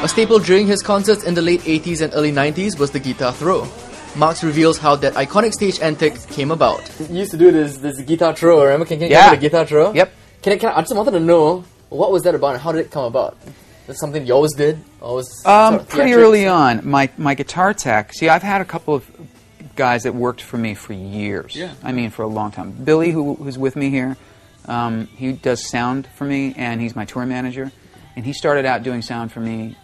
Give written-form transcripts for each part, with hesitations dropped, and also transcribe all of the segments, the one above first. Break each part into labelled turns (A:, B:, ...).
A: A staple during his concerts in the late 80s and early 90s was the guitar throw. Marx reveals how that iconic stage antic came about. You used to do this guitar throw, remember? Can you remember the guitar throw?
B: Yep.
A: I just wanted to know, what was that about and how did it come about? That's something you always did?
B: Pretty early on, my guitar tech, see, I've had a couple of guys that worked for me for years.
A: Yeah.
B: I mean, for a long time. Billy, who's with me here, he does sound for me, and he's my tour manager. And he started out doing sound for me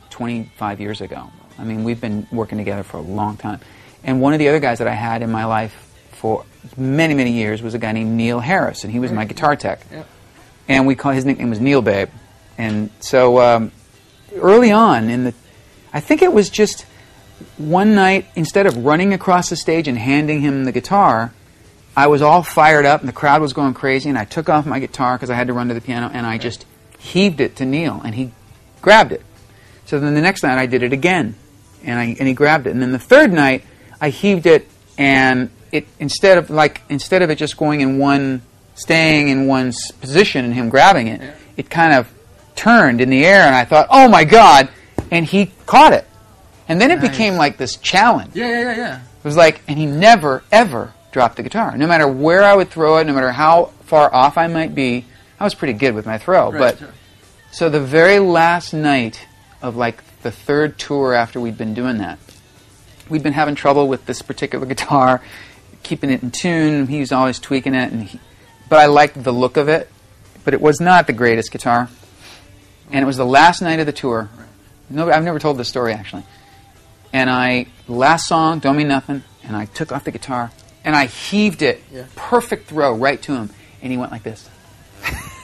B: 25 years ago. I mean, we've been working together for a long time. And one of the other guys that I had in my life for many, many years was a guy named Neil Harris, and he was my guitar tech.
A: Yeah.
B: And his nickname was Neil Babe. And so early on, I think it was just one night, instead of running across the stage and handing him the guitar, I was all fired up and the crowd was going crazy, and I took off my guitar because I had to run to the piano, and I just heaved it to Neil, and he grabbed it. So then the next night I did it again, and he grabbed it. And then the third night I heaved it, and it instead of it just staying in one position and him grabbing it, it kind of turned in the air, and I thought, oh my God, and he caught it. And then it became like this challenge.
A: Yeah.
B: It was like, and he never, ever dropped the guitar. No matter where I would throw it, no matter how far off I might be, I was pretty good with my throw. So the very last night of like the third tour after we'd been doing that, we'd been having trouble with this particular guitar, keeping it in tune. He was always tweaking it, but I liked the look of it. But it was not the greatest guitar. And it was the last night of the tour. No, I've never told this story, actually. And last song, Don't Mean Nothing, and I took off the guitar, and I heaved it, perfect throw, right to him. And he went like this.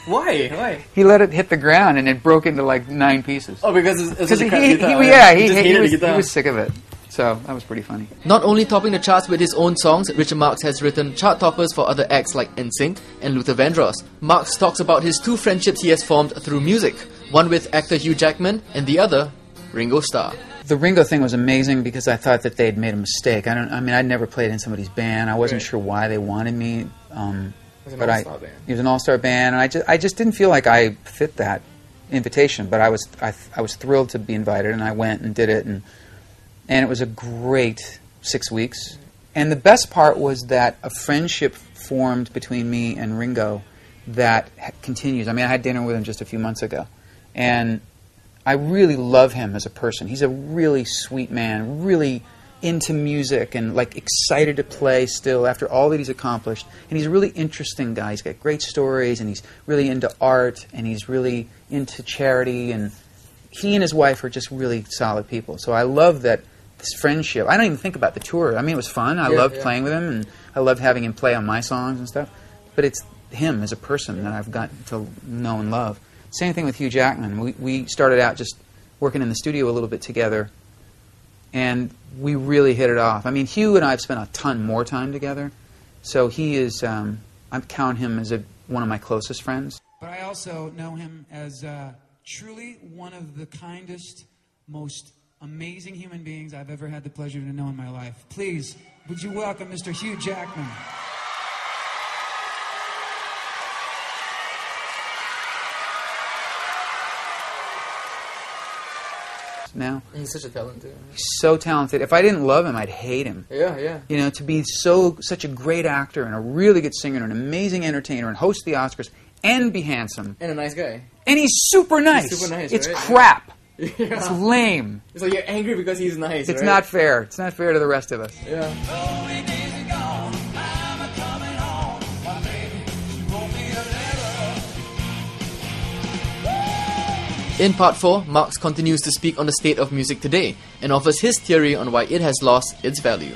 A: Why?
B: He let it hit the ground, and it broke into like 9 pieces.
A: Oh, because it's a crap
B: guitar. He was sick of it. So that was pretty funny.
A: Not only topping the charts with his own songs, Richard Marx has written chart toppers for other acts like NSYNC and Luther Vandross. Marx talks about his 2 friendships he has formed through music, one with actor Hugh Jackman and the other, Ringo Starr.
B: The Ringo thing was amazing because I thought that they'd made a mistake. I'd never played in somebody's band. I wasn't sure why they wanted me.
A: It was an all-star band.
B: It was an all-star band, and I just didn't feel like I fit that invitation. But I was thrilled to be invited, and I went and did it, and it was a great 6 weeks. And the best part was that a friendship formed between me and Ringo that continues. I mean, I had dinner with him just a few months ago, and I really love him as a person. He's a really sweet man, really into music and like excited to play still after all that he's accomplished. And he's a really interesting guy. He's got great stories, and he's really into art, and he's really into charity, and he and his wife are just really solid people. So I love that this friendship. I don't even think about the tour. I mean, it was fun. I loved playing with him, and I loved having him play on my songs and stuff. But it's him as a person that I've gotten to know and love. Same thing with Hugh Jackman. We started out just working in the studio a little bit together, and we really hit it off. I mean, Hugh and I have spent a ton more time together, so he is, I count him as one of my closest friends.
C: But I also know him as truly one of the kindest, most amazing human beings I've ever had the pleasure to know in my life. Please, would you welcome Mr. Hugh Jackman?
B: Now.
A: He's such a talent, too.
B: He's so talented. If I didn't love him, I'd hate him.
A: Yeah.
B: You know, to be such a great actor and a really good singer and an amazing entertainer and host the Oscars and be handsome.
A: And a nice guy.
B: And he's super nice.
A: He's super nice,
B: It's
A: right?
B: crap.
A: Yeah.
B: It's lame.
A: It's like you're angry because he's nice,
B: It's not fair. It's not fair to the rest of us.
A: Yeah. In part 4, Marx continues to speak on the state of music today and offers his theory on why it has lost its value.